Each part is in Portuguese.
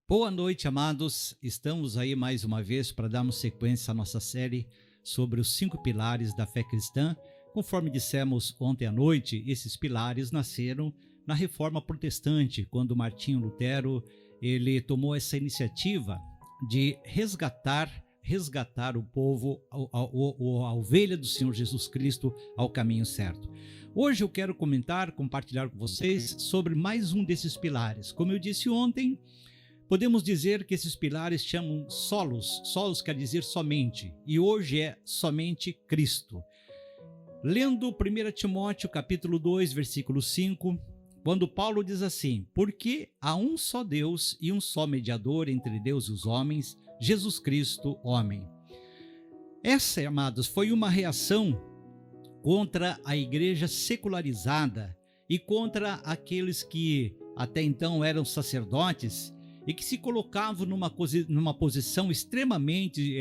Boa noite, amados. Estamos aí mais uma vez para darmos sequência à nossa série sobre os 5 pilares da fé cristã. Conforme dissemos ontem à noite, esses pilares nasceram na Reforma Protestante, quando Martinho Lutero ele tomou essa iniciativa de resgatar o povo, a ovelha do Senhor Jesus Cristo ao caminho certo. Hoje eu quero compartilhar com vocês sobre mais um desses pilares. Como eu disse ontem, podemos dizer que esses pilares chamam solos quer dizer somente, e hoje é somente Cristo. Lendo 1 Timóteo capítulo 2, versículo 5, quando Paulo diz assim: porque há um só Deus e um só mediador entre Deus e os homens, Jesus Cristo, homem. Essa, amados, foi uma reação contra a igreja secularizada e contra aqueles que até então eram sacerdotes e que se colocavam numa posição extremamente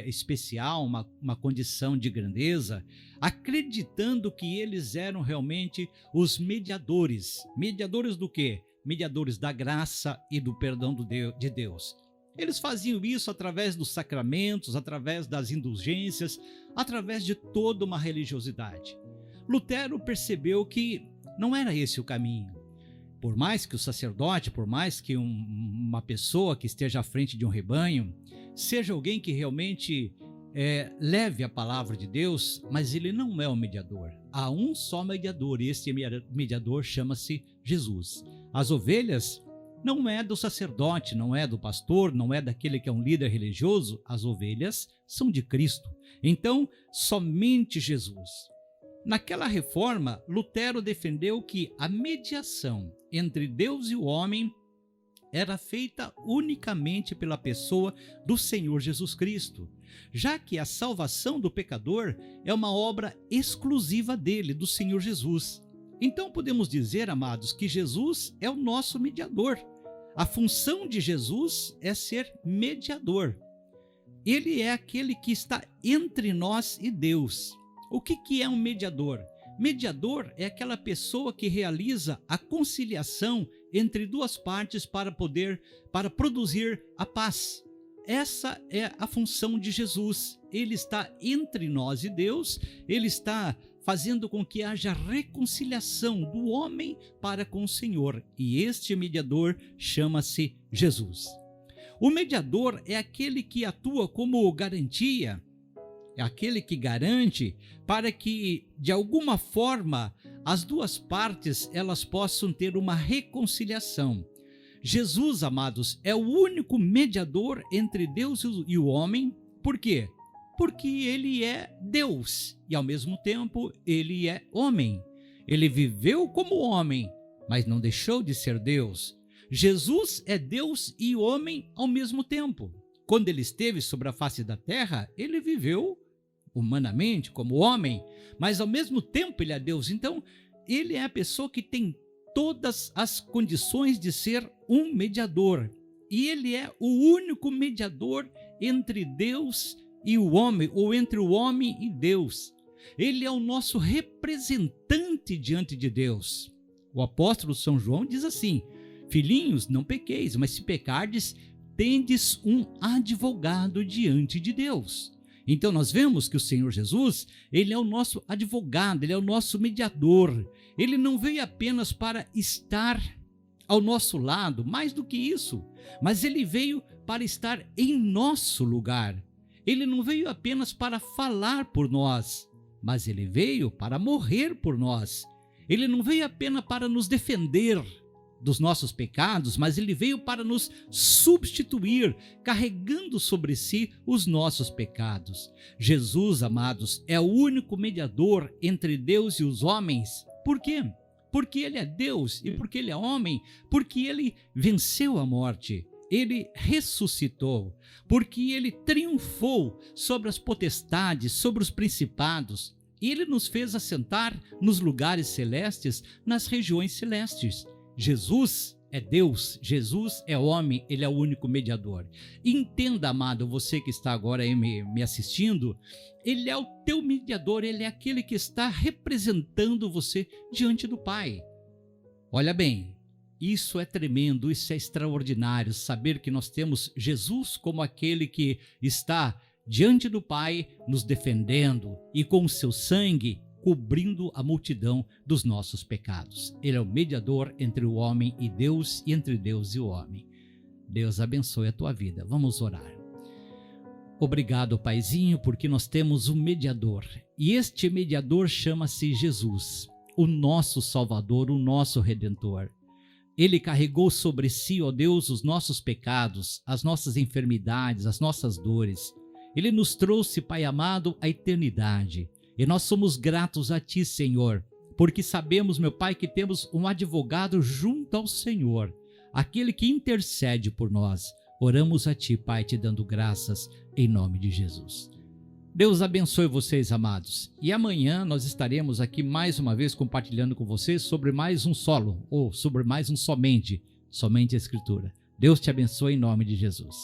especial, uma condição de grandeza, acreditando que eles eram realmente os mediadores. Mediadores do quê? Mediadores da graça e do perdão de Deus. Eles faziam isso através dos sacramentos, através das indulgências, através de toda uma religiosidade. Lutero percebeu que não era esse o caminho. Por mais que o sacerdote, por mais que uma pessoa que esteja à frente de um rebanho, seja alguém que realmente leve a palavra de Deus, mas ele não é o mediador. Há um só mediador, e esse mediador chama-se Jesus. As ovelhas não é do sacerdote, não é do pastor, não é daquele que é um líder religioso, as ovelhas são de Cristo. Então, somente Jesus. Naquela reforma, Lutero defendeu que a mediação entre Deus e o homem era feita unicamente pela pessoa do Senhor Jesus Cristo, já que a salvação do pecador é uma obra exclusiva dele, do Senhor Jesus. Então podemos dizer, amados, que Jesus é o nosso mediador. A função de Jesus é ser mediador. Ele é aquele que está entre nós e Deus. O que é um mediador? Mediador é aquela pessoa que realiza a conciliação entre duas partes para produzir a paz. Essa é a função de Jesus. Ele está entre nós e Deus, ele está fazendo com que haja reconciliação do homem para com o Senhor. E este mediador chama-se Jesus. O mediador é aquele que atua como garantia, é aquele que garante para que, de alguma forma, as duas partes elas possam ter uma reconciliação. Jesus, amados, é o único mediador entre Deus e o homem. Por quê? Porque ele é Deus e, ao mesmo tempo, ele é homem. Ele viveu como homem, mas não deixou de ser Deus. Jesus é Deus e homem ao mesmo tempo. Quando ele esteve sobre a face da terra, ele viveu humanamente como homem, mas ao mesmo tempo ele é Deus. Então, ele é a pessoa que tem todas as condições de ser um mediador. E ele é o único mediador entre Deus e o homem, ou entre o homem e Deus. Ele é o nosso representante diante de Deus. O apóstolo São João diz assim: filhinhos, não pequeis, mas se pecardes, tendes um advogado diante de Deus. Então nós vemos que o Senhor Jesus, ele é o nosso advogado, ele é o nosso mediador. Ele não veio apenas para estar ao nosso lado, mais do que isso, mas ele veio para estar em nosso lugar. Ele não veio apenas para falar por nós, mas ele veio para morrer por nós. Ele não veio apenas para nos defender dos nossos pecados, mas ele veio para nos substituir, carregando sobre si os nossos pecados. Jesus, amados, é o único mediador entre Deus e os homens. Por quê? Porque ele é Deus e porque ele é homem, porque ele venceu a morte, ele ressuscitou, porque ele triunfou sobre as potestades, sobre os principados, e ele nos fez assentar nos lugares celestes, nas regiões celestes. Jesus é Deus, Jesus é homem, ele é o único mediador. Entenda, amado, você que está agora aí me assistindo, ele é o teu mediador, ele é aquele que está representando você diante do Pai. Olha bem, isso é tremendo, isso é extraordinário, saber que nós temos Jesus como aquele que está diante do Pai, nos defendendo e com o seu sangue cobrindo a multidão dos nossos pecados. Ele é o mediador entre o homem e Deus e entre Deus e o homem. Deus abençoe a tua vida. Vamos orar. Obrigado, Paizinho, porque nós temos um mediador. E este mediador chama-se Jesus, o nosso Salvador, o nosso Redentor. Ele carregou sobre si, ó Deus, os nossos pecados, as nossas enfermidades, as nossas dores. Ele nos trouxe, Pai amado, à eternidade. E nós somos gratos a Ti, Senhor, porque sabemos, meu Pai, que temos um advogado junto ao Senhor, aquele que intercede por nós. Oramos a Ti, Pai, te dando graças em nome de Jesus. Deus abençoe vocês, amados. E amanhã nós estaremos aqui mais uma vez compartilhando com vocês sobre mais um solo, ou sobre mais um somente a Escritura. Deus te abençoe em nome de Jesus.